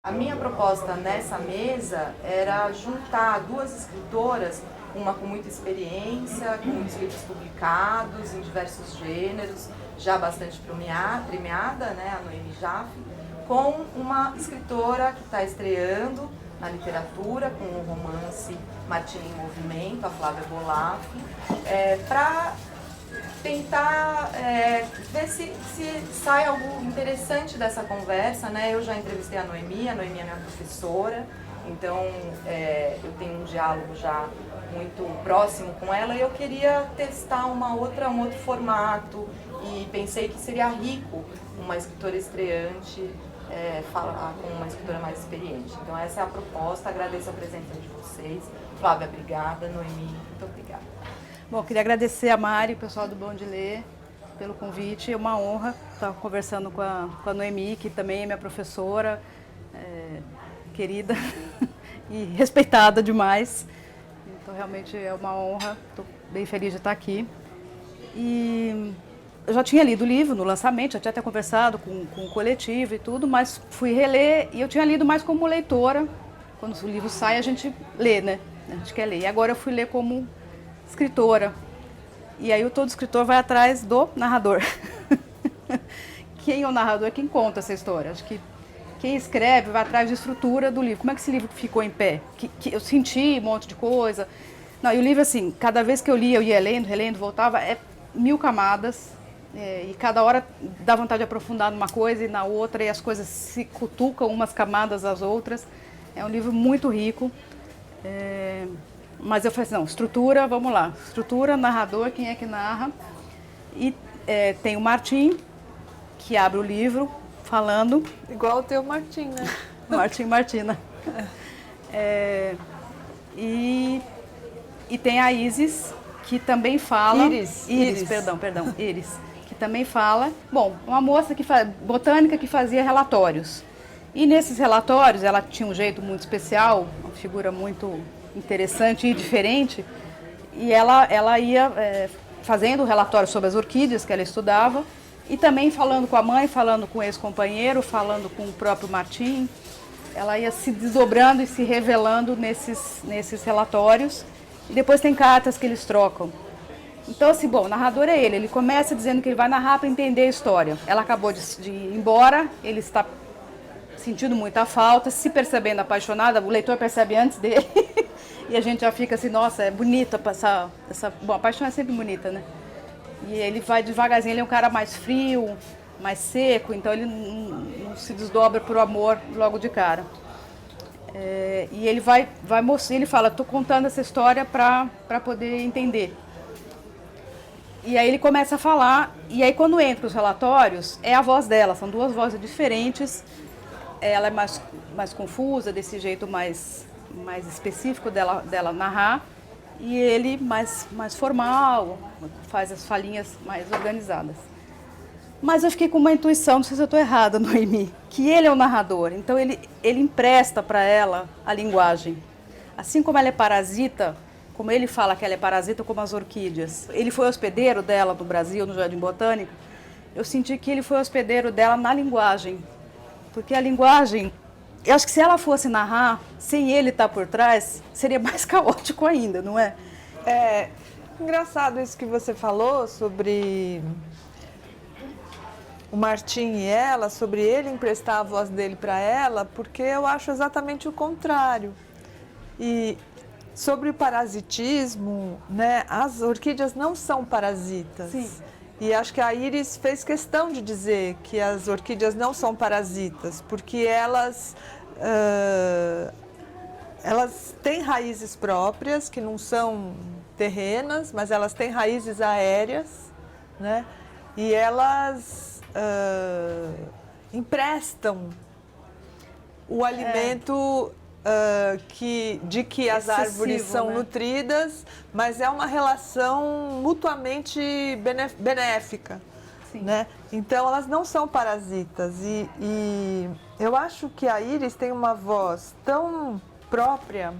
A minha proposta nessa mesa era juntar duas escritoras, uma com muita experiência, com muitos livros publicados em diversos gêneros, já bastante premiada, né, a Noemi Jaffe, com uma escritora que está estreando na literatura, com o romance Martim em Movimento, a Flávia Bolaf, para tentar ver se sai algo interessante dessa conversa, né? Eu já entrevistei a Noemi é minha professora, então eu tenho um diálogo já muito próximo com ela e eu queria testar um outro formato e pensei que seria rico uma escritora estreante falar com uma escritora mais experiente. Então essa é a proposta, agradeço a presença de vocês. Flávia, obrigada. Noemi, muito obrigada. Bom, queria agradecer a Mari, o pessoal do Bom de Ler, pelo convite. É uma honra estar conversando com a Noemi, que também é minha professora, querida e respeitada demais. Então, realmente é uma honra, estou bem feliz de estar aqui. E eu já tinha lido o livro no lançamento, já tinha até conversado com o coletivo e tudo, mas fui reler e eu tinha lido mais como leitora. Quando o livro sai, a gente lê, né? A gente quer ler. E agora eu fui ler como escritora. E aí todo escritor vai atrás do narrador. Quem é o narrador? Quem conta essa história? Acho que quem escreve vai atrás de estrutura do livro. Como é que esse livro ficou em pé? Que eu senti um monte de coisa. Não, e o livro, assim, cada vez que eu lia, eu ia lendo, relendo, voltava, 1000 camadas. E cada hora dá vontade de aprofundar numa coisa e na outra, e as coisas se cutucam umas camadas às outras. É um livro muito rico. Mas eu falei assim, não, estrutura, vamos lá. Estrutura, narrador, quem é que narra? E tem o Martim, que abre o livro falando... Igual o teu Martim, né? Martim e Martina. E tem a Isis, que também fala... Iris. Perdão, Iris. Que também fala... Bom, uma moça botânica que fazia relatórios. E nesses relatórios, ela tinha um jeito muito especial, uma figura muito interessante e diferente, e ela ia fazendo relatórios sobre as orquídeas que ela estudava, e também falando com a mãe, falando com o ex-companheiro, falando com o próprio Martim. Ela ia se desdobrando e se revelando nesses relatórios, e depois tem cartas que eles trocam. Então, assim, bom, o narrador é ele começa dizendo que ele vai narrar para entender a história. Ela acabou de ir embora, ele está sentindo muita falta, se percebendo apaixonada, o leitor percebe antes dele, e a gente já fica assim, nossa, é bonita essa... Bom, a paixão é sempre bonita, né? E ele vai devagarzinho, ele é um cara mais frio, mais seco, então ele não se desdobra pro amor logo de cara. E ele vai mostrar, ele fala, estou contando essa história para poder entender. E aí ele começa a falar, e aí quando entra os relatórios, é a voz dela, são duas vozes diferentes. Ela é mais confusa, desse jeito mais específico dela narrar, e ele mais formal, faz as falinhas mais organizadas. Mas eu fiquei com uma intuição, não sei se eu estou errada, Noemi, que ele é o narrador, então ele empresta para ela a linguagem. Assim como ela é parasita, como ele fala que ela é parasita como as orquídeas, ele foi hospedeiro dela no Brasil, no Jardim Botânico, eu senti que ele foi hospedeiro dela na linguagem. Porque a linguagem, eu acho que se ela fosse narrar, sem ele estar por trás, seria mais caótico ainda, não é? É engraçado isso que você falou sobre o Martim e ela, sobre ele emprestar a voz dele para ela, porque eu acho exatamente o contrário. E sobre o parasitismo, né, as orquídeas não são parasitas. Sim. E acho que a Iris fez questão de dizer que as orquídeas não são parasitas, porque elas têm raízes próprias, que não são terrenas, mas elas têm raízes aéreas, né? E elas emprestam o alimento de que as árvores são, né, nutridas, mas é uma relação mutuamente benéfica. Sim. Né? Então elas não são parasitas e eu acho que a Iris tem uma voz tão própria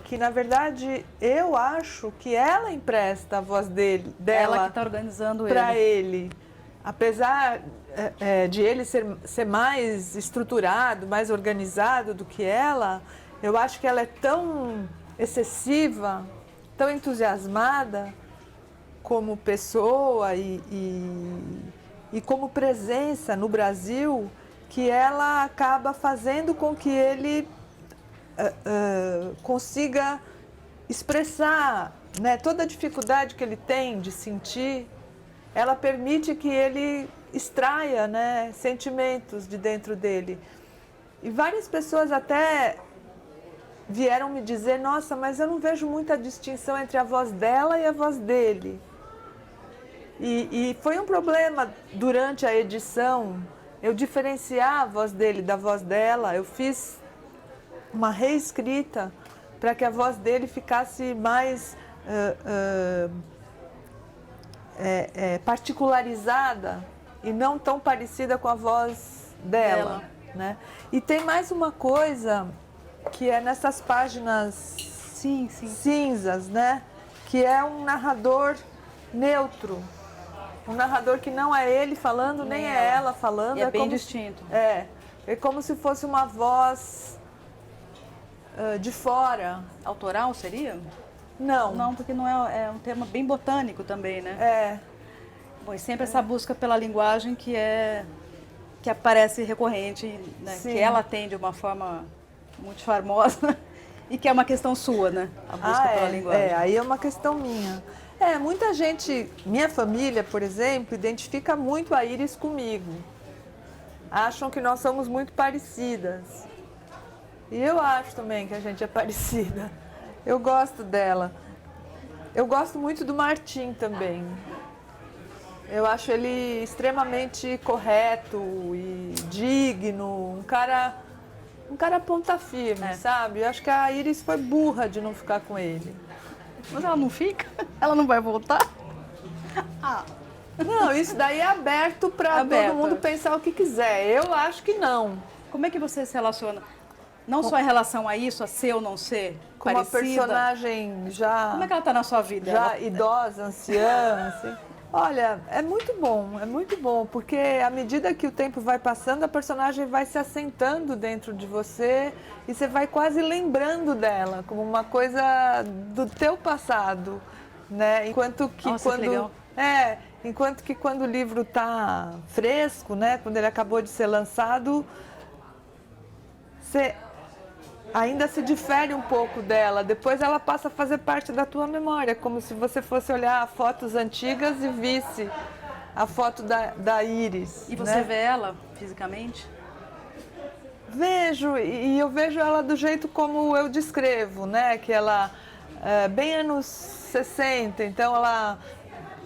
que, na verdade, eu acho que ela empresta a voz dela Ela que está organizando para ele. apesar de ele ser mais estruturado, mais organizado do que ela, eu acho que ela é tão excessiva, tão entusiasmada como pessoa e como presença no Brasil, que ela acaba fazendo com que ele consiga expressar, né, toda a dificuldade que ele tem de sentir. Ela permite que ele extraia, né, sentimentos de dentro dele. E várias pessoas até vieram me dizer, nossa, mas eu não vejo muita distinção entre a voz dela e a voz dele. E foi um problema durante a edição, eu diferenciar a voz dele da voz dela. Eu fiz uma reescrita para que a voz dele ficasse mais particularizada e não tão parecida com a voz dela, né? E tem mais uma coisa que é nessas páginas cinzas, né? Que é um narrador neutro, um narrador que não é ele falando, nem é ela falando. E é bem distinto. É como se fosse uma voz de fora. Autoral seria? Não. Não, porque não é um tema bem botânico também, né? Bom, e sempre essa busca pela linguagem que aparece recorrente, né? Que ela tem de uma forma muito charmosa e que é uma questão sua, né? A busca pela linguagem. Aí é uma questão minha. Muita gente, minha família, por exemplo, identifica muito a Iris comigo. Acham que nós somos muito parecidas. E eu acho também que a gente é parecida. Eu gosto dela. Eu gosto muito do Martim também. Eu acho ele extremamente correto e digno, um cara ponta firme, sabe? Eu acho que a Iris foi burra de não ficar com ele. Mas ela não fica? Ela não vai voltar? Não, isso daí é aberto para todo mundo pensar o que quiser. Eu acho que não. Como é que você se relaciona? Não só em relação a isso, a ser ou não ser com uma personagem já... Como é que ela está na sua vida? Já idosa, anciã, assim. Olha, é muito bom, porque à medida que o tempo vai passando, a personagem vai se assentando dentro de você e você vai quase lembrando dela, como uma coisa do teu passado, né? Enquanto que quando o livro está fresco, né? Quando ele acabou de ser lançado, você ainda se difere um pouco dela, depois ela passa a fazer parte da tua memória, como se você fosse olhar fotos antigas e visse a foto da Iris. E você vê ela fisicamente? Vejo, e eu vejo ela do jeito como eu descrevo, né? Que ela, bem anos 60, então ela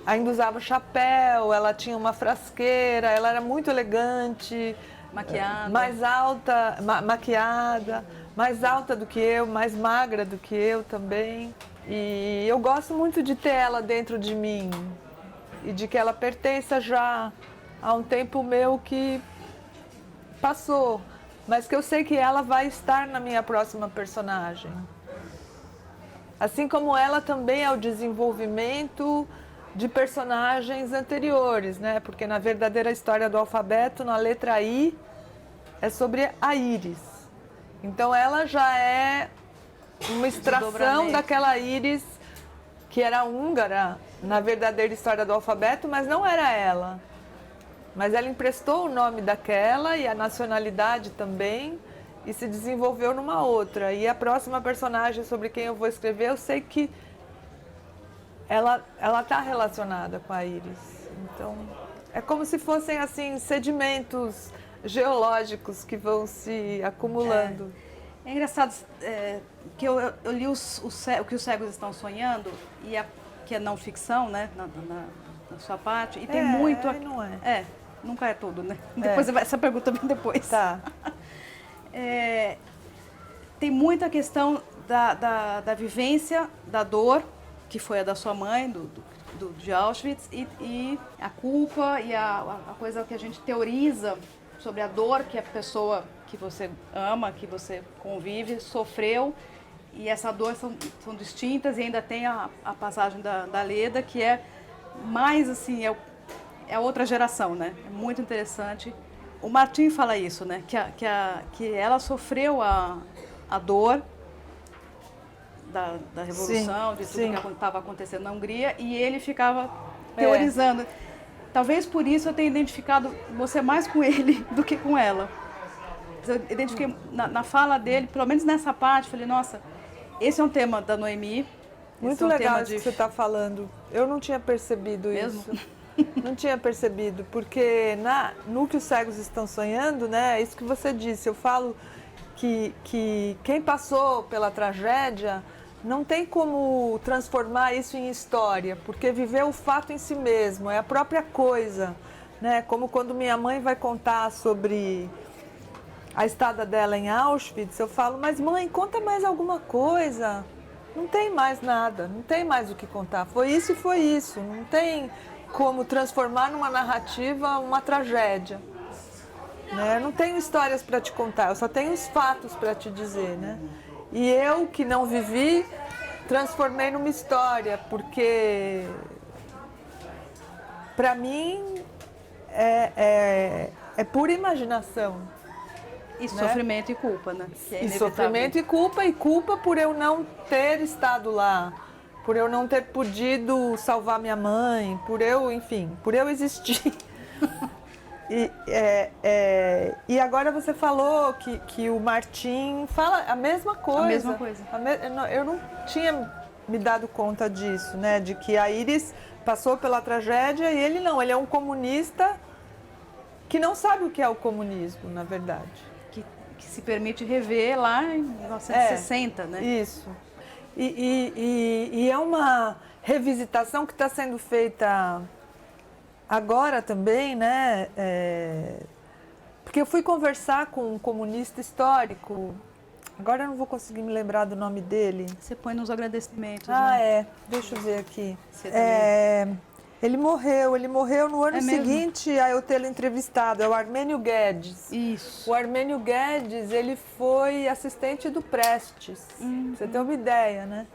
ainda usava chapéu, ela tinha uma frasqueira, ela era muito elegante, maquiada, mais alta, maquiada, mais alta do que eu, mais magra do que eu também. E eu gosto muito de ter ela dentro de mim e de que ela pertença já a um tempo meu que passou, mas que eu sei que ela vai estar na minha próxima personagem. Assim como ela também é o desenvolvimento de personagens anteriores, né? Porque na verdadeira história do alfabeto, na letra I, é sobre a Iris. Então ela já é uma extração daquela Iris que era húngara na verdadeira história do alfabeto, mas não era ela. Mas ela emprestou o nome daquela e a nacionalidade também e se desenvolveu numa outra. E a próxima personagem sobre quem eu vou escrever, eu sei que ela está relacionada com a Iris. Então, é como se fossem assim sedimentos geológicos que vão se acumulando. É engraçado que eu li o que os cegos estão sonhando, que é não ficção, né, na sua parte, e tem muito... Não é. Nunca é tudo, né? Depois essa pergunta vem depois. Tá. Tem muita questão da vivência, da dor, que foi a da sua mãe, de Auschwitz, e a culpa e a coisa que a gente teoriza sobre a dor que a pessoa que você ama, que você convive, sofreu, e essa dor são distintas, e ainda tem a passagem da Leda, que é mais assim, é outra geração, né? É muito interessante. O Martim fala isso, né? Que ela sofreu a dor da Revolução, de tudo que estava acontecendo na Hungria, e ele ficava teorizando. Talvez por isso eu tenha identificado você mais com ele do que com ela. Eu identifiquei na fala dele, pelo menos nessa parte, falei, nossa, esse é um tema da Noemi. Muito legal isso que você está falando. Eu não tinha percebido isso. Não tinha percebido, porque no que os cegos estão sonhando, né? É isso que você disse. Eu falo que quem passou pela tragédia não tem como transformar isso em história, porque viveu o fato em si mesmo, é a própria coisa, né? Como quando minha mãe vai contar sobre a estada dela em Auschwitz, eu falo, mas mãe, conta mais alguma coisa. Não tem mais nada, não tem mais o que contar. Foi isso e foi isso. Não tem como transformar numa narrativa uma tragédia. Né? Eu não tenho histórias para te contar, eu só tenho os fatos para te dizer, né? E eu, que não vivi, transformei numa história, porque para mim é pura imaginação. E né? Sofrimento e culpa, né? E sofrimento e culpa por eu não ter estado lá, por eu não ter podido salvar minha mãe, por eu existir. E agora você falou que o Martim fala a mesma coisa. A mesma coisa. Eu não tinha me dado conta disso, né? De que a Iris passou pela tragédia e ele não. Ele é um comunista que não sabe o que é o comunismo, na verdade. Que se permite rever lá em 1960, né? Isso. E é uma revisitação que está sendo feita agora também, né? Porque eu fui conversar com um comunista histórico, agora eu não vou conseguir me lembrar do nome dele. Você põe nos agradecimentos, né? Deixa eu ver aqui. Ele morreu no ano seguinte a eu tê-lo entrevistado, é o Armênio Guedes. Isso. O Armênio Guedes, ele foi assistente do Prestes, pra você ter uma ideia, né?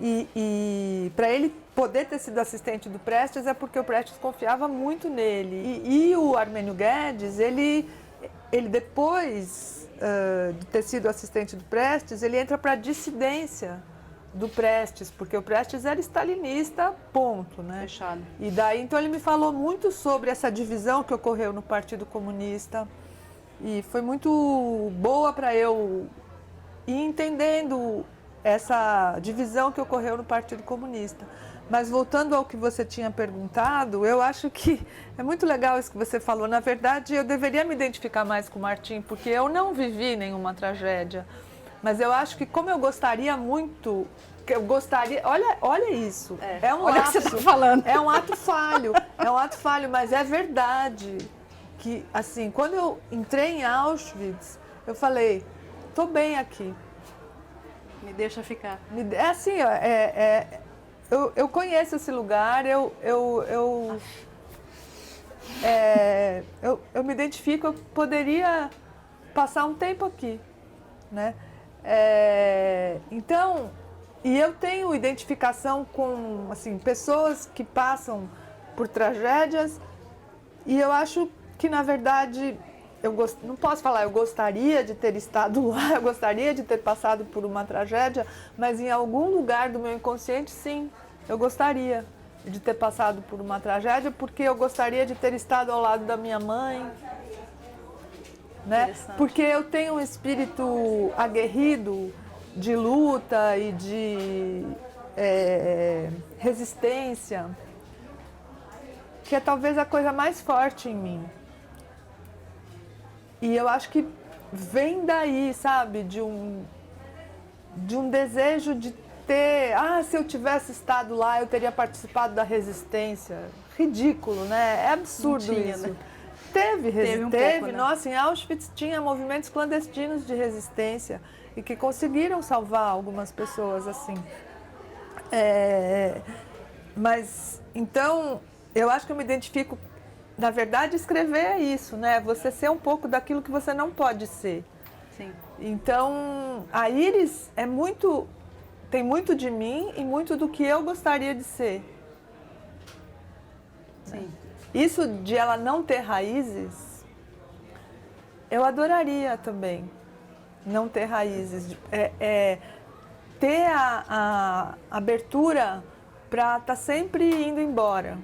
E para ele poder ter sido assistente do Prestes é porque o Prestes confiava muito nele. E o Armênio Guedes, ele depois de ter sido assistente do Prestes, ele entra para a dissidência do Prestes, porque o Prestes era stalinista, ponto, né? Fechado. E daí, então, ele me falou muito sobre essa divisão que ocorreu no Partido Comunista e foi muito boa para eu ir entendendo essa divisão que ocorreu no Partido Comunista. Mas voltando ao que você tinha perguntado, eu acho que é muito legal isso que você falou. Na verdade, eu deveria me identificar mais com o Martim, porque eu não vivi nenhuma tragédia. Mas eu acho que como eu gostaria muito, olha isso. Olha o que você está falando. É um ato falho, mas é verdade que, assim, quando eu entrei em Auschwitz, eu falei, tô bem aqui. Me deixa ficar. Eu conheço esse lugar, eu me identifico, eu poderia passar um tempo aqui, né? Então, e eu tenho identificação com, assim, pessoas que passam por tragédias e eu acho que, na verdade, não posso falar, eu gostaria de ter estado lá, eu gostaria de ter passado por uma tragédia, mas em algum lugar do meu inconsciente, sim, eu gostaria de ter passado por uma tragédia, porque eu gostaria de ter estado ao lado da minha mãe, né? Porque eu tenho um espírito aguerrido de luta e de resistência, que é talvez a coisa mais forte em mim. E eu acho que vem daí, sabe, de um desejo de ter... se eu tivesse estado lá, eu teria participado da resistência. Ridículo, né? É absurdo isso. Né? Teve, um pouco, né? Nossa, em Auschwitz tinha movimentos clandestinos de resistência e que conseguiram salvar algumas pessoas, assim. Mas, então, eu acho que eu me identifico... Na verdade, escrever é isso, né? Você ser um pouco daquilo que você não pode ser. Sim. Então, a Iris tem muito de mim e muito do que eu gostaria de ser. Sim. Isso de ela não ter raízes, eu adoraria também não ter raízes. Ter a abertura para estar sempre indo embora.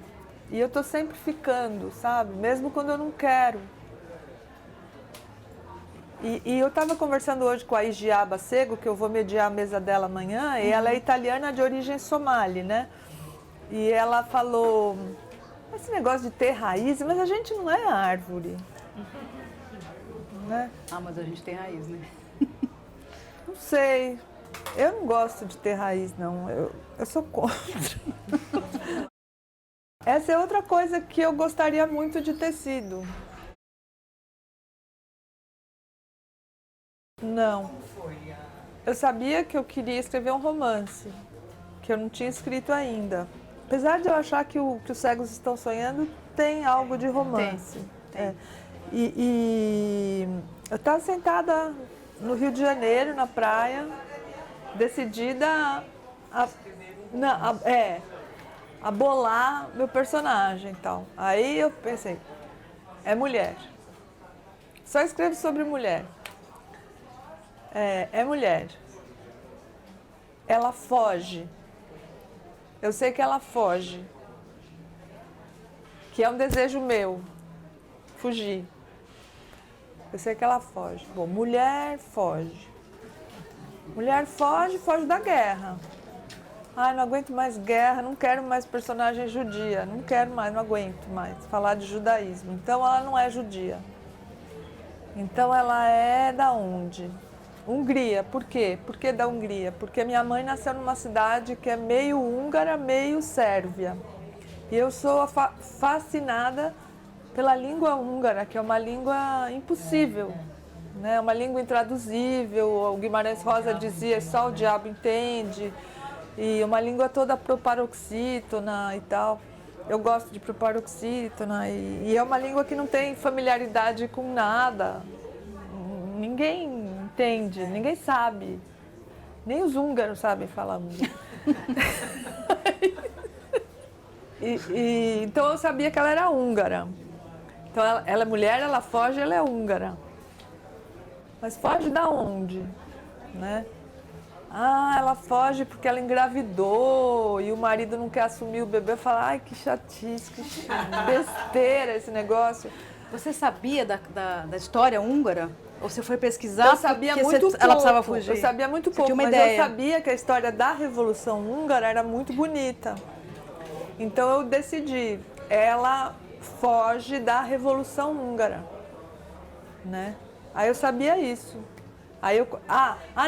E eu tô sempre ficando, sabe? Mesmo quando eu não quero. E eu estava conversando hoje com a Igia Bacego, que eu vou mediar a mesa dela amanhã, e ela é italiana de origem somali, né? E ela falou, esse negócio de ter raiz, mas a gente não é árvore. Né? Ah, mas a gente tem raiz, né? Não sei. Eu não gosto de ter raiz, não. Eu sou contra. Essa é outra coisa que eu gostaria muito de ter sido. Não. Eu sabia que eu queria escrever um romance, que eu não tinha escrito ainda. Apesar de eu achar que o que os cegos estão sonhando tem algo de romance. Tem. E eu estava sentada no Rio de Janeiro, na praia, decidida a bolar meu personagem e tal. Aí eu pensei, é mulher. Só escrevo sobre mulher. É mulher. Ela foge. Eu sei que ela foge. Que é um desejo meu. Fugir. Eu sei que ela foge. Bom, mulher foge. Mulher foge, foge da guerra. Ai, não aguento mais guerra, não quero mais personagem judia. Não quero mais, não aguento mais falar de judaísmo. Então ela não é judia. Então ela é da onde? Hungria. Por quê? Por que da Hungria? Porque minha mãe nasceu numa cidade que é meio húngara, meio sérvia. E eu sou fascinada pela língua húngara, que é uma língua impossível, né? Uma língua intraduzível. O Guimarães Rosa dizia, só o diabo entende. E uma língua toda proparoxítona e tal. Eu gosto de proparoxítona e é uma língua que não tem familiaridade com nada. Ninguém entende, ninguém sabe. Nem os húngaros sabem falar húngaro. Então eu sabia que ela era húngara. Então ela é mulher, ela foge, ela é húngara. Mas foge da onde? Né? Ah, ela foge porque ela engravidou e o marido não quer assumir o bebê. Fala, ai, que chatice, que besteira esse negócio. Você sabia da história húngara? Ou você foi pesquisar? Eu sabia muito pouco. Ela precisava fugir? Eu sabia muito pouco, mas eu sabia que a história da Revolução Húngara era muito bonita. Então eu decidi, ela foge da Revolução Húngara, né? Aí eu sabia isso. Aí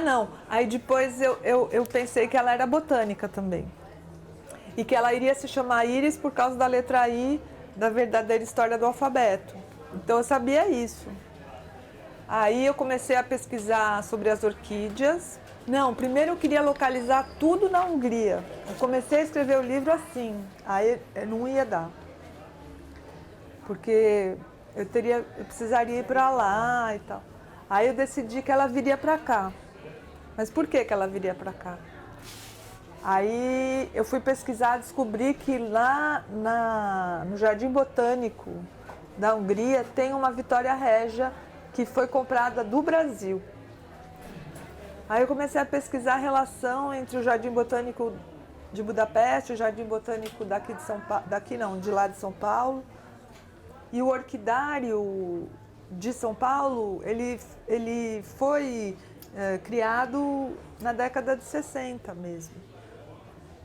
não. Aí depois eu pensei que ela era botânica também. E que ela iria se chamar Íris por causa da letra I da verdadeira história do alfabeto. Então eu sabia isso. Aí eu comecei a pesquisar sobre as orquídeas. Não, primeiro eu queria localizar tudo na Hungria. Eu comecei a escrever o livro assim. Aí não ia dar. Porque eu precisaria ir para lá e tal. Aí eu decidi que ela viria para cá. Mas por que ela viria para cá? Aí eu fui pesquisar, descobri que lá no Jardim Botânico da Hungria tem uma Vitória Régia que foi comprada do Brasil. Aí eu comecei a pesquisar a relação entre o Jardim Botânico de Budapeste, o Jardim Botânico de lá de São Paulo. E o orquidário de São Paulo, ele foi criado na década de 60 mesmo.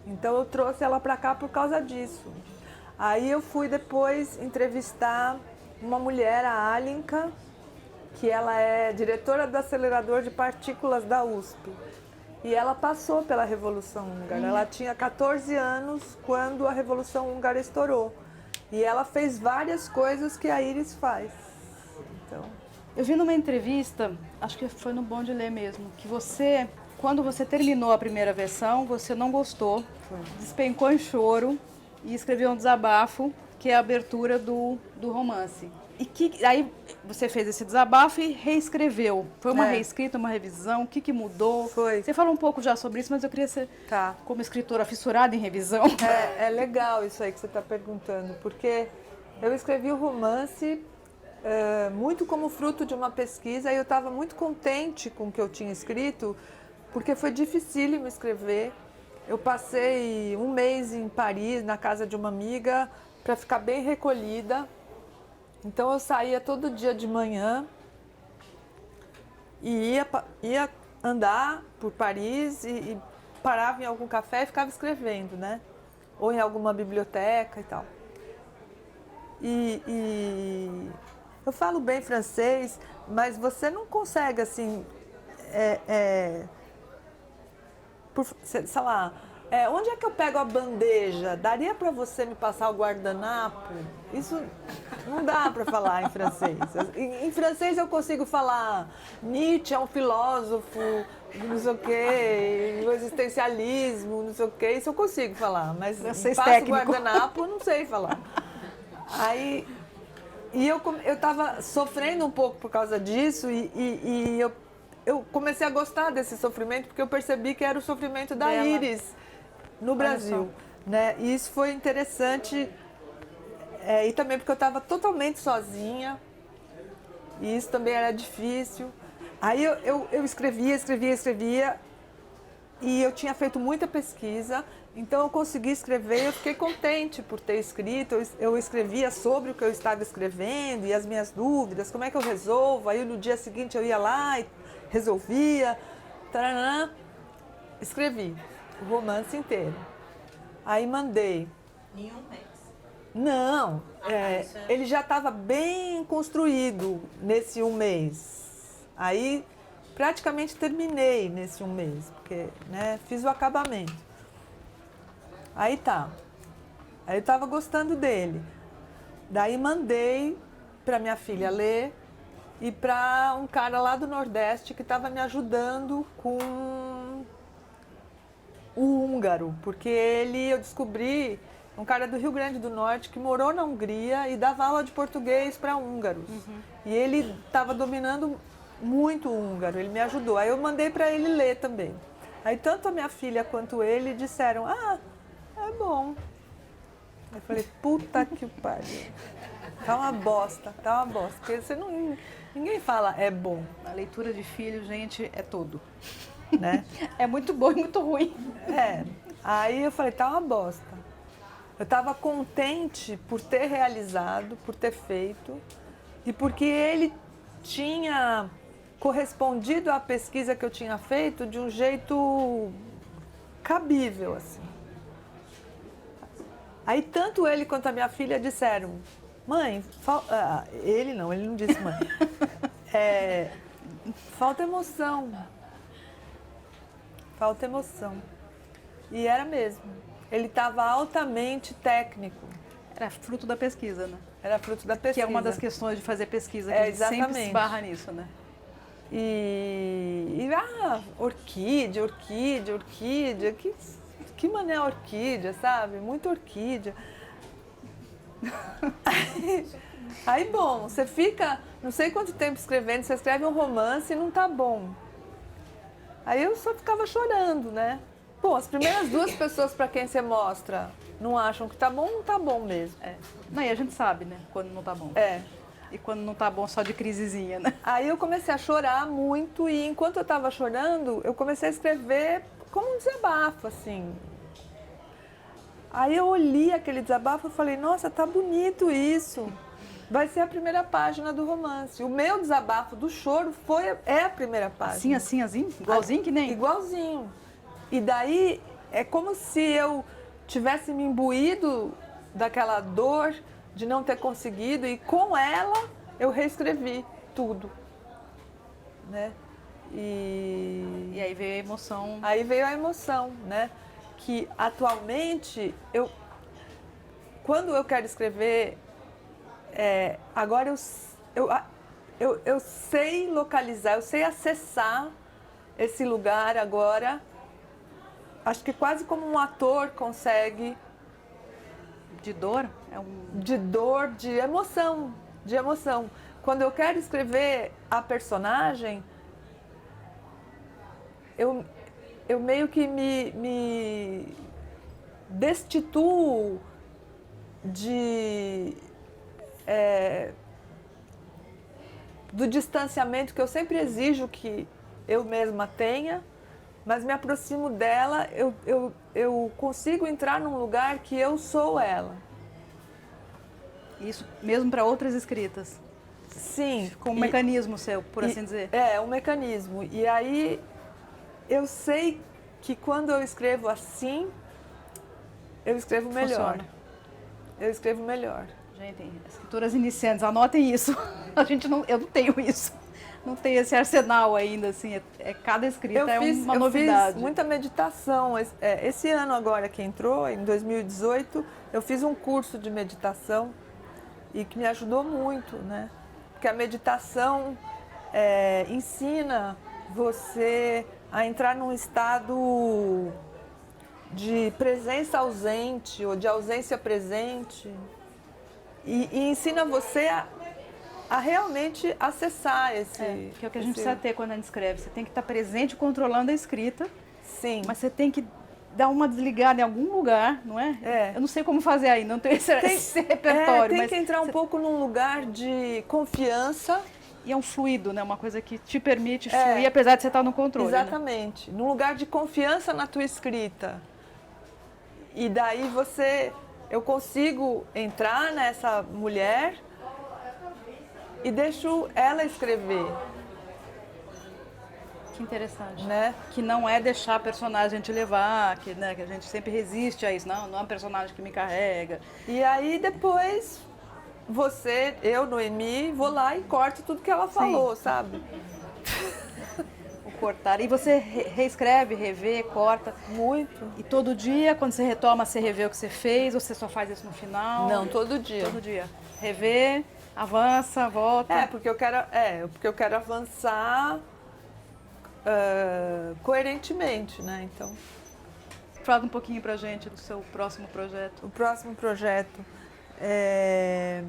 Então eu trouxe ela para cá por causa disso. Aí eu fui depois entrevistar uma mulher, a Alinka, que ela é diretora do acelerador de partículas da USP. E ela passou pela Revolução Húngara. Ela tinha 14 anos quando a Revolução Húngara estourou. E ela fez várias coisas que a Íris faz. Então... Eu vi numa entrevista, acho que foi no Bom de Ler mesmo, que você, quando você terminou a primeira versão, você não gostou, despencou em choro e escreveu um desabafo, que é a abertura do romance. E aí você fez esse desabafo e reescreveu. Foi uma reescrita, uma revisão? O que mudou? Foi. Você falou um pouco já sobre isso, mas eu queria ser, como escritora fissurada em revisão. É legal isso aí que você está perguntando, porque Eu escrevi o romance muito como fruto de uma pesquisa e eu estava muito contente com o que eu tinha escrito, porque foi dificílimo escrever. Eu passei um mês em Paris, na casa de uma amiga, para ficar bem recolhida. Então eu saía todo dia de manhã e ia andar por Paris e parava em algum café e ficava escrevendo, né? Ou em alguma biblioteca e tal. E eu falo bem francês, mas você não consegue, assim, sei lá, onde é que eu pego a bandeja? Daria para você me passar o guardanapo? Isso não dá para falar em francês. Em francês eu consigo falar Nietzsche é um filósofo, não sei o quê, o existencialismo, não sei o quê, isso eu consigo falar, mas passo o guardanapo eu não sei falar. Aí, eu estava sofrendo um pouco por causa disso e eu comecei a gostar desse sofrimento porque eu percebi que era o sofrimento da Iris no Brasil, né? E isso foi interessante e também porque eu estava totalmente sozinha e isso também era difícil. Aí eu escrevia e eu tinha feito muita pesquisa, então eu consegui escrever, eu fiquei contente por ter escrito, eu escrevia sobre o que eu estava escrevendo e as minhas dúvidas, como é que eu resolvo, aí no dia seguinte eu ia lá e resolvia, taranã, escrevi o romance inteiro. Aí mandei. Em um mês? Não, ele já estava bem construído nesse um mês. Aí praticamente terminei nesse um mês, porque né, fiz o acabamento. Aí tá. Aí eu estava gostando dele. Daí mandei para minha filha ler e para um cara lá do Nordeste que estava me ajudando com o húngaro, porque eu descobri um cara do Rio Grande do Norte que morou na Hungria e dava aula de português para húngaros. Uhum. E ele estava dominando muito o húngaro, ele me ajudou. Aí eu mandei para ele ler também. Aí tanto a minha filha quanto ele disseram, é bom. Eu falei, puta que pariu. Tá uma bosta. Porque ninguém fala é bom. A leitura de filho, gente, é tudo. Né? É muito bom e muito ruim. Aí eu falei, tá uma bosta. Eu estava contente por ter realizado, por ter feito e porque ele tinha correspondido à pesquisa que eu tinha feito de um jeito cabível, assim. Aí tanto ele quanto a minha filha disseram, mãe, ele não disse mãe, falta emoção. Falta emoção. E era mesmo. Ele estava altamente técnico. Era fruto da pesquisa, né? Era fruto da pesquisa. Que é uma das questões de fazer pesquisa, que a gente sempre se esbarra nisso, né? Orquídea. Que mané orquídea, sabe? Muita orquídea. Aí, bom, você fica não sei quanto tempo escrevendo, você escreve um romance e não tá bom. Aí eu só ficava chorando, né? Bom, as primeiras duas pessoas para quem você mostra não acham que tá bom, não tá bom mesmo. Não, e a gente sabe, né? Quando não tá bom. E quando não tá bom, só de crisezinha, né? Aí eu comecei a chorar muito e enquanto eu tava chorando, eu comecei a escrever como um desabafo, assim. Aí eu olhei aquele desabafo e falei, nossa, tá bonito isso. Vai ser a primeira página do romance. O meu desabafo do choro é a primeira página. Assim? Igualzinho que nem? Igualzinho. E daí é como se eu tivesse me imbuído daquela dor de não ter conseguido e com ela eu reescrevi tudo, né? E aí veio a emoção. Aí veio a emoção, né? Que atualmente quando eu quero escrever, agora eu sei localizar, eu sei acessar esse lugar agora. Acho que quase como um ator consegue. De dor? De dor, de emoção. Quando eu quero escrever a personagem, eu meio que me destituo do distanciamento que eu sempre exijo que eu mesma tenha, mas me aproximo dela, eu consigo entrar num lugar que eu sou ela. Isso mesmo para outras escritas? Sim. Com um mecanismo seu, por assim dizer. É, um mecanismo. E aí eu sei que quando eu escrevo assim, eu escrevo melhor. Funciona. Eu escrevo melhor. Gente, escritoras iniciantes, anotem isso. Eu não tenho isso. Não tenho esse arsenal ainda, assim. Cada escrita uma novidade. Eu fiz muita meditação. Esse ano agora que entrou, em 2018, eu fiz um curso de meditação e que me ajudou muito, né? Porque a meditação ensina você a entrar num estado de presença ausente ou de ausência presente e ensina você a realmente acessar esse... Que é o que a gente precisa ter quando a gente escreve. Você tem que estar presente controlando a escrita. Sim. Mas você tem que dar uma desligada em algum lugar, não é? Eu não sei como fazer aí, não tenho esse repertório. Tem que entrar um pouco num lugar de confiança. E é um fluido, né? Uma coisa que te permite fluir, apesar de você estar no controle. Exatamente. Né? Num lugar de confiança na tua escrita. E daí eu consigo entrar nessa mulher e deixo ela escrever. Que interessante. Né? Que não é deixar a personagem te levar, que a gente sempre resiste a isso. Não é um personagem que me carrega. E aí depois eu, Noemi, vou lá e corto tudo que ela falou, sabe? O cortar. E você reescreve, revê, corta? Muito. E todo dia, quando você retoma, você revê o que você fez ou você só faz isso no final? Não, todo dia. Todo dia. Revê, avança, volta. Porque eu quero avançar coerentemente, né? Então. Fala um pouquinho pra gente do seu próximo projeto. O próximo projeto é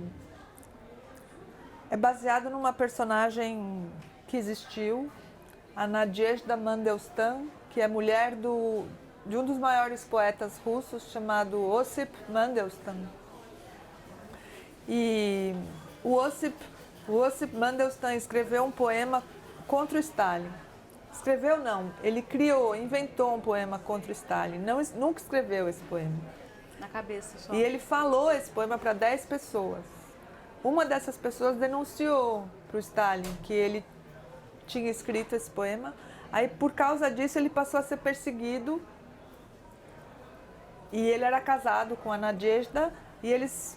baseado numa personagem que existiu, a Nadezhda Mandelstam, que é mulher de um dos maiores poetas russos, chamado Osip Mandelstam. E o Osip Mandelstam escreveu um poema contra o Stalin. Escreveu não, ele inventou um poema contra o Stalin, nunca escreveu esse poema. Na cabeça só. E ele falou esse poema para 10 pessoas. Uma dessas pessoas denunciou para o Stalin que ele tinha escrito esse poema. Aí, por causa disso, ele passou a ser perseguido. E ele era casado com a Nadezhda. E eles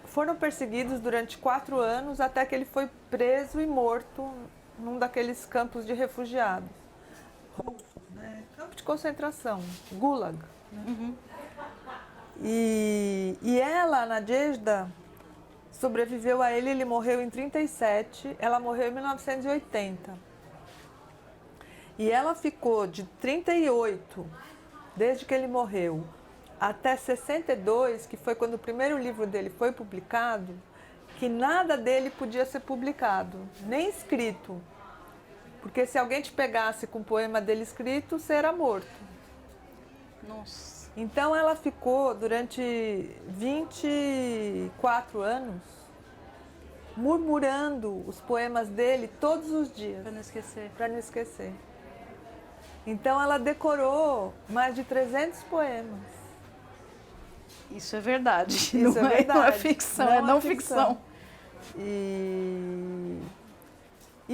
foram perseguidos durante 4 anos, até que ele foi preso e morto num daqueles campos de refugiados. Campo de concentração, Gulag. Né? Uhum. E ela, a Nadezhda, sobreviveu a ele morreu em 1937, ela morreu em 1980. E ela ficou de 1938, desde que ele morreu, até 1962, que foi quando o primeiro livro dele foi publicado, que nada dele podia ser publicado, nem escrito. Porque se alguém te pegasse com o poema dele escrito, você era morto. Nossa. Então ela ficou durante 24 anos murmurando os poemas dele todos os dias. Para não esquecer. Para não esquecer. Então ela decorou mais de 300 poemas. Isso é verdade. Isso não é verdade. Não é ficção, é não ficção. E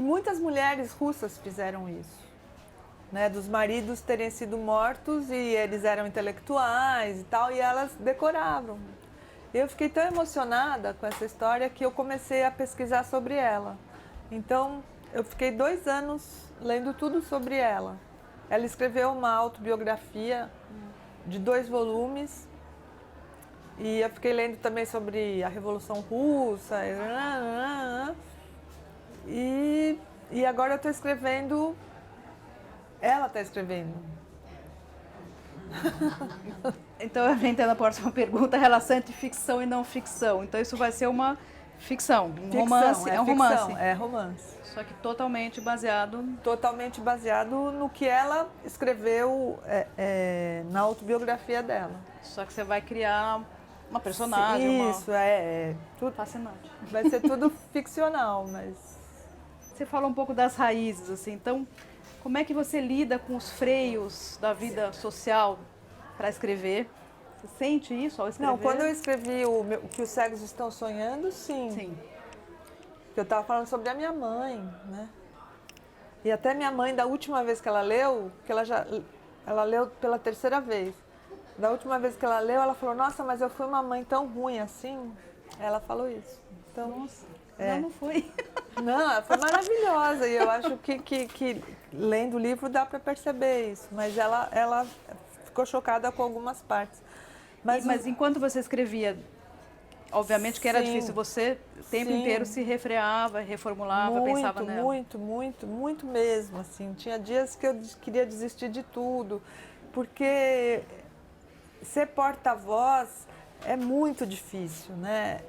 muitas mulheres russas fizeram isso. Né, dos maridos terem sido mortos e eles eram intelectuais e tal, e elas decoravam. Eu fiquei tão emocionada com essa história que eu comecei a pesquisar sobre ela. Então, eu fiquei 2 anos lendo tudo sobre ela. Ela escreveu uma autobiografia de 2 volumes e eu fiquei lendo também sobre a Revolução Russa. E agora eu estou escrevendo... Ela está escrevendo. Então, eu entendo a próxima pergunta, a relação entre ficção e não ficção. Então, isso vai ser uma ficção, romance. É um romance. É romance. Só que totalmente baseado... Totalmente baseado no que ela escreveu na autobiografia dela. Só que você vai criar uma personagem. Isso, tudo fascinante. Vai ser tudo ficcional, mas... Você falou um pouco das raízes, assim, então como é que você lida com os freios da vida social para escrever? Você sente isso ao escrever? Não, quando eu escrevi o que os cegos estão sonhando, sim. Sim. Porque eu estava falando sobre a minha mãe, né? E até minha mãe, da última vez que ela leu, ela leu pela terceira vez. Da última vez que ela leu, ela falou, nossa, mas eu fui uma mãe tão ruim assim. Ela falou isso. Então, nossa, não foi. Não, ela foi maravilhosa. E eu acho que lendo o livro dá para perceber isso. Mas ela ficou chocada com algumas partes. Mas enquanto você escrevia, obviamente que era difícil, você o tempo inteiro se refreava, reformulava, pensava nela. Muito mesmo, assim. Tinha dias que eu queria desistir de tudo, porque ser porta-voz é muito difícil, né?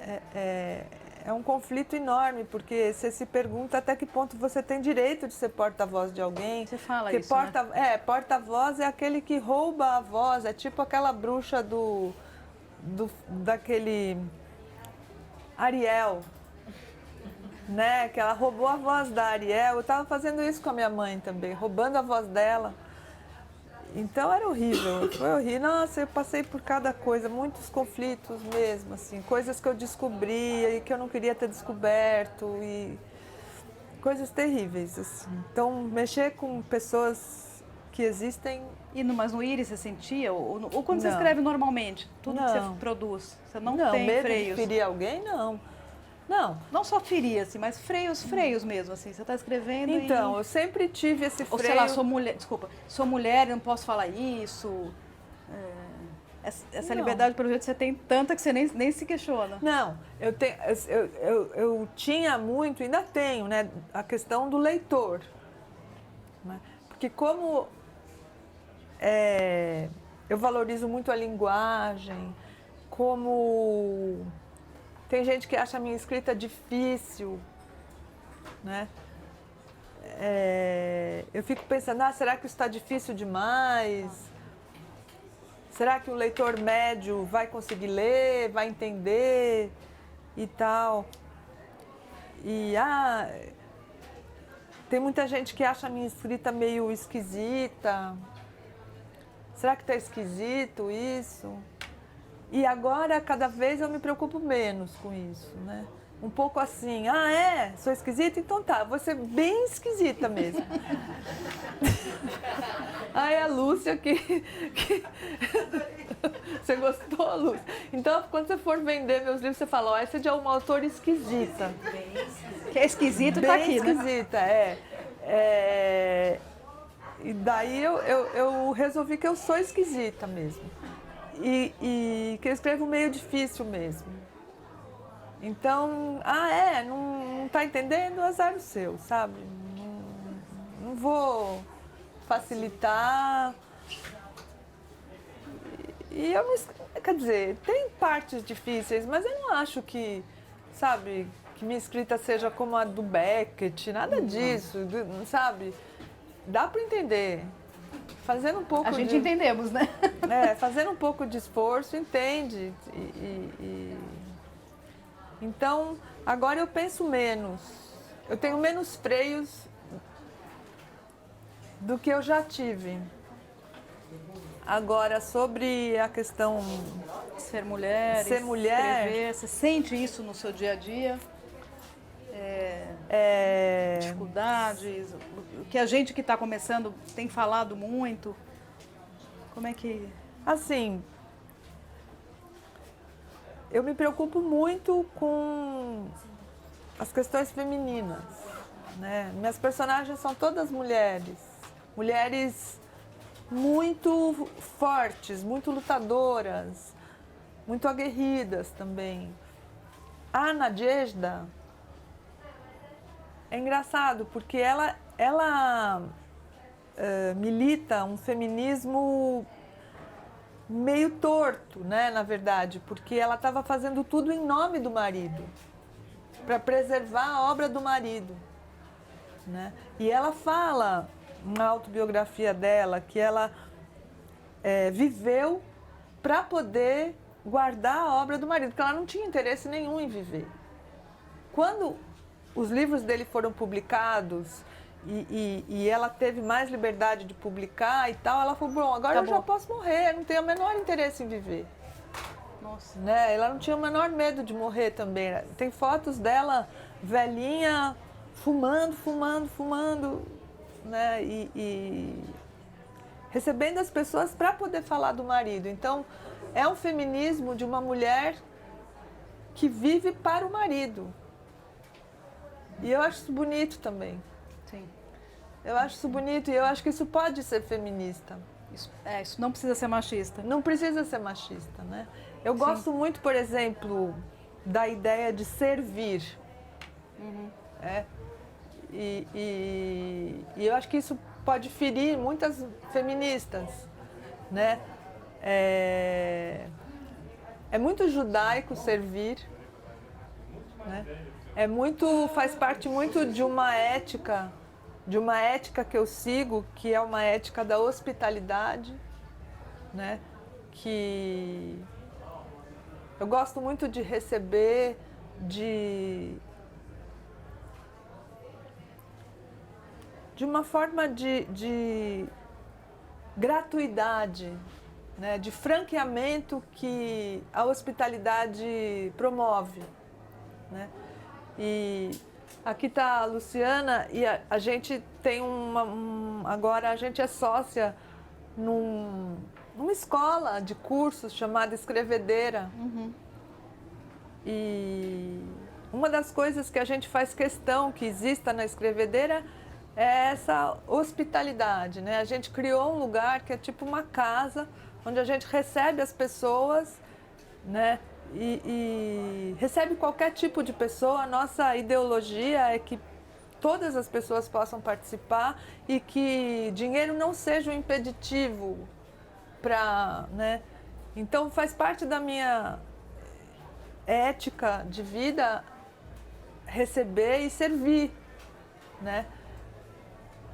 É um conflito enorme, porque você se pergunta até que ponto você tem direito de ser porta-voz de alguém. Você fala porque isso, né? Porta-voz é aquele que rouba a voz, é tipo aquela bruxa daquele Ariel, né? Que ela roubou a voz da Ariel. Eu estava fazendo isso com a minha mãe também, roubando a voz dela. Então era horrível, foi horrível. Nossa, eu passei por cada coisa, muitos conflitos mesmo, assim, coisas que eu descobri e que eu não queria ter descoberto e coisas terríveis, assim. Então, mexer com pessoas que existem... Mas no Íris você sentia? Ou quando você escreve normalmente, tudo que você produz, você não tem medo freios? De ferir alguém, não. Não só ferir, assim, mas freios mesmo, assim. Você está escrevendo eu sempre tive esse freio... Ou sei lá, sou mulher, não posso falar isso. Essa liberdade, pelo jeito, você tem tanta que você nem se questiona. Não, eu tinha muito, ainda tenho, né, a questão do leitor. Né? Porque como eu valorizo muito a linguagem, como... Tem gente que acha a minha escrita difícil, né? Eu fico pensando, será que isso está difícil demais? Será que o leitor médio vai conseguir ler, vai entender e tal? E tem muita gente que acha a minha escrita meio esquisita. Será que está esquisito isso? E agora, cada vez, eu me preocupo menos com isso, né? Um pouco assim, sou esquisita? Então tá, vou ser bem esquisita mesmo. É a Lúcia que... Você gostou, Lúcia? Então, quando você for vender meus livros, você fala, essa é de uma autora esquisita. Que é esquisito, tá aqui, né? Bem esquisita, E daí eu resolvi que eu sou esquisita mesmo. E que eu escrevo meio difícil mesmo. Então, não tá entendendo? Azar o seu, sabe? Não vou facilitar. E quer dizer, tem partes difíceis, mas eu não acho que, sabe, que minha escrita seja como a do Beckett, nada disso, sabe? Dá para entender. Fazendo um pouco entendemos, né? Fazendo um pouco de esforço, entende. Então, agora eu penso menos. Eu tenho menos freios do que eu já tive. Agora, sobre a questão... Ser mulher, escrever, você sente isso no seu dia a dia? Dificuldades, o que a gente que está começando tem falado muito. Como é que... Assim, eu me preocupo muito com as questões femininas, né? Minhas personagens são todas mulheres. Mulheres muito fortes, muito lutadoras, muito aguerridas também. A Nadezhda é engraçado, porque ela milita um feminismo meio torto, né, na verdade, porque ela estava fazendo tudo em nome do marido, para preservar a obra do marido, né? E ela fala na autobiografia dela que ela viveu para poder guardar a obra do marido, porque ela não tinha interesse nenhum em viver. Quando os livros dele foram publicados e ela teve mais liberdade de publicar e tal, ela falou, bom, agora eu já posso morrer, não tenho o menor interesse em viver. Nossa. Né? Ela não tinha o menor medo de morrer também. Tem fotos dela velhinha, fumando, né? E recebendo as pessoas para poder falar do marido. Então, é um feminismo de uma mulher que vive para o marido. E eu acho isso bonito também. Sim. Eu acho isso bonito e eu acho que isso pode ser feminista. Isso não precisa ser machista. Não precisa ser machista, né? Eu gosto muito, por exemplo, da ideia de servir. E eu acho que isso pode ferir muitas feministas, né? É muito judaico servir, né? Faz parte muito de uma ética que eu sigo, que é uma ética da hospitalidade, né? Que eu gosto muito de receber, de uma forma de gratuidade, né? De franqueamento que a hospitalidade promove, né? E aqui está a Luciana e a gente tem agora a gente é sócia numa escola de cursos chamada Escrevedeira. E uma das coisas que a gente faz questão que exista na Escrevedeira é essa hospitalidade, né? A gente criou um lugar que é tipo uma casa, onde a gente recebe as pessoas, né? E recebe qualquer tipo de pessoa. A nossa ideologia é que todas as pessoas possam participar e que dinheiro não seja um impeditivo para, né? Então faz parte da minha ética de vida receber e servir, né?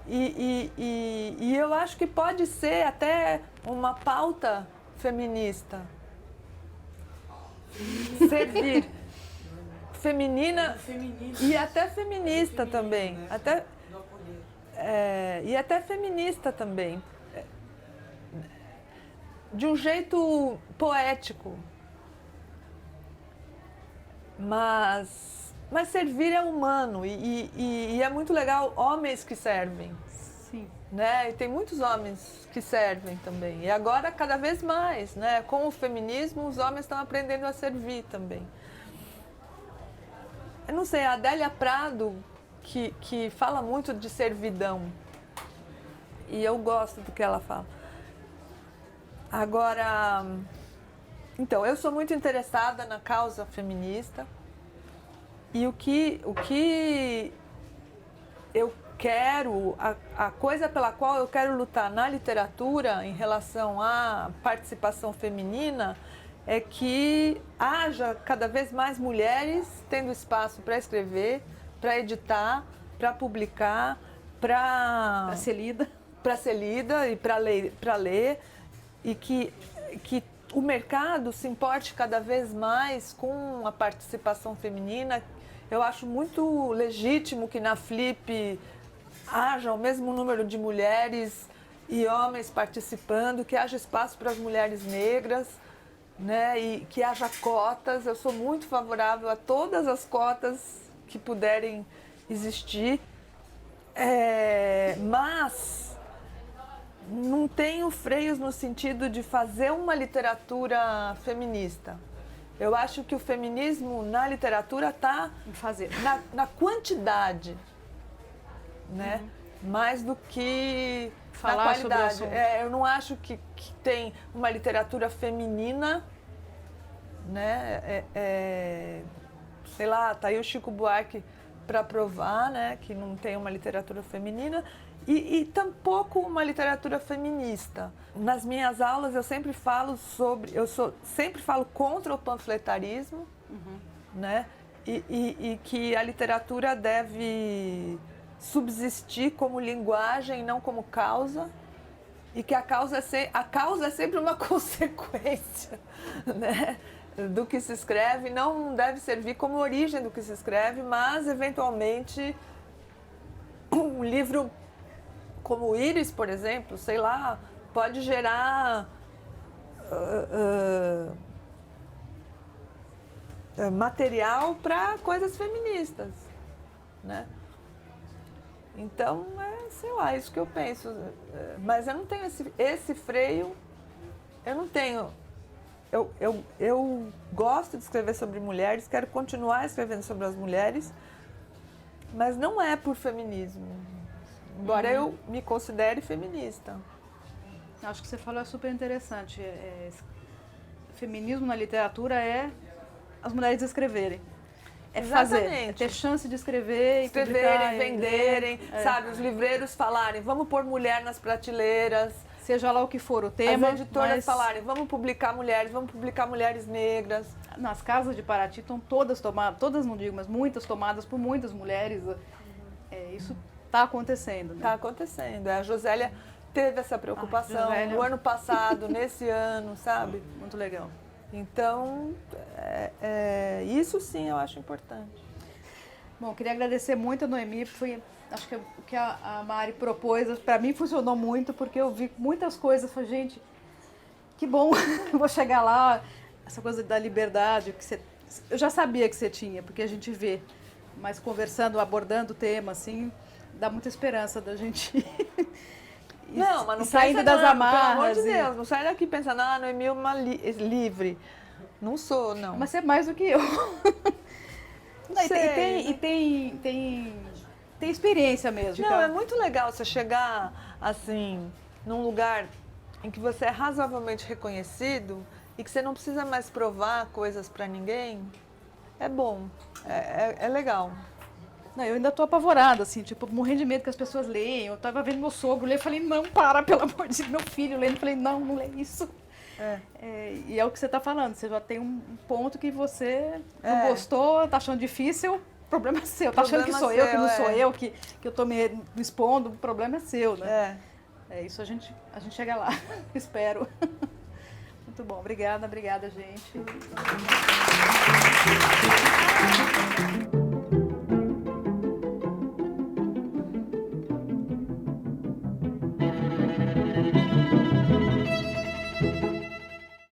E eu acho que pode ser até uma pauta feminista. Servir. Feminina e até feminista também. Né? Até, e até feminista também. De um jeito poético. Mas servir é humano e é muito legal homens que servem. Sim. Né? E tem muitos homens que servem também. E agora, cada vez mais, né? Com o feminismo, os homens estão aprendendo a servir também. Eu não sei, a Adélia Prado, que fala muito de servidão. E eu gosto do que ela fala. Agora, então, eu sou muito interessada na causa feminista. E o que eu quero, a coisa pela qual eu quero lutar na literatura em relação à participação feminina é que haja cada vez mais mulheres tendo espaço para escrever, para editar, para publicar, para ser lida e para ler e que o mercado se importe cada vez mais com a participação feminina. Eu acho muito legítimo que na Flip haja o mesmo número de mulheres e homens participando, que haja espaço para as mulheres negras, né? E que haja cotas. Eu sou muito favorável a todas as cotas que puderem existir, mas não tenho freios no sentido de fazer uma literatura feminista. Eu acho que o feminismo na literatura está na quantidade, né? Mais do que falar na qualidade. sobre o assunto. Eu não acho que tem uma literatura feminina, né? Sei lá, tá aí o Chico Buarque para provar, né? Que não tem uma literatura feminina. E tampouco uma literatura feminista. Nas minhas aulas eu sempre falo sempre falo contra o panfletarismo, né? E que a literatura deve subsistir como linguagem, não como causa, e que a causa é sempre uma consequência, né? do que se escreve, não deve servir como origem do que se escreve, mas, eventualmente, um livro como Íris, por exemplo, sei lá, pode gerar material para coisas feministas, né? Então, sei lá, isso que eu penso. Mas eu não tenho esse freio, eu não tenho. Eu gosto de escrever sobre mulheres, quero continuar escrevendo sobre as mulheres, mas não é por feminismo, embora eu me considere feminista. Acho que você falou é super interessante. Feminismo na literatura é as mulheres escreverem. É fazer, é ter chance de escreverem, venderem, sabe? Os livreiros falarem, vamos pôr mulher nas prateleiras. Seja lá o que for o tema. As editoras falarem, vamos publicar mulheres negras. Nas casas de Paraty estão todas tomadas, todas não digo, mas muitas tomadas por muitas mulheres. Isso está acontecendo. Né? Está acontecendo. A Josélia teve essa preocupação no ano passado, nesse ano, sabe? Muito legal. Então, isso sim eu acho importante. Bom, queria agradecer muito a Noemi, acho que o que a Mari propôs, para mim funcionou muito, porque eu vi muitas coisas, falei, gente, que bom, vou chegar lá, essa coisa da liberdade, eu já sabia que você tinha, porque a gente vê, mas conversando, abordando o tema, assim, dá muita esperança da gente... Não, mas não saindo das amarras. Pelo amor de Deus, não sai daqui pensando, Noemi é uma livre. Não sou, não. Mas você é mais do que eu. Tem experiência mesmo. Não, é muito legal você chegar, assim, num lugar em que você é razoavelmente reconhecido e que você não precisa mais provar coisas pra ninguém. É bom, é legal. Não, eu ainda estou apavorada, assim, tipo, morrendo de medo que as pessoas leiam. Eu estava vendo meu sogro ler, falei, não, para, pelo amor de Deus, meu filho lendo, falei, não lê isso. E é o que você está falando, você já tem um ponto que você não gostou, está achando difícil, o problema é seu. Está achando que sou eu, que não sou eu, que eu estou me expondo, o problema é seu, né? Isso a gente chega lá, espero. Muito bom, obrigada, gente.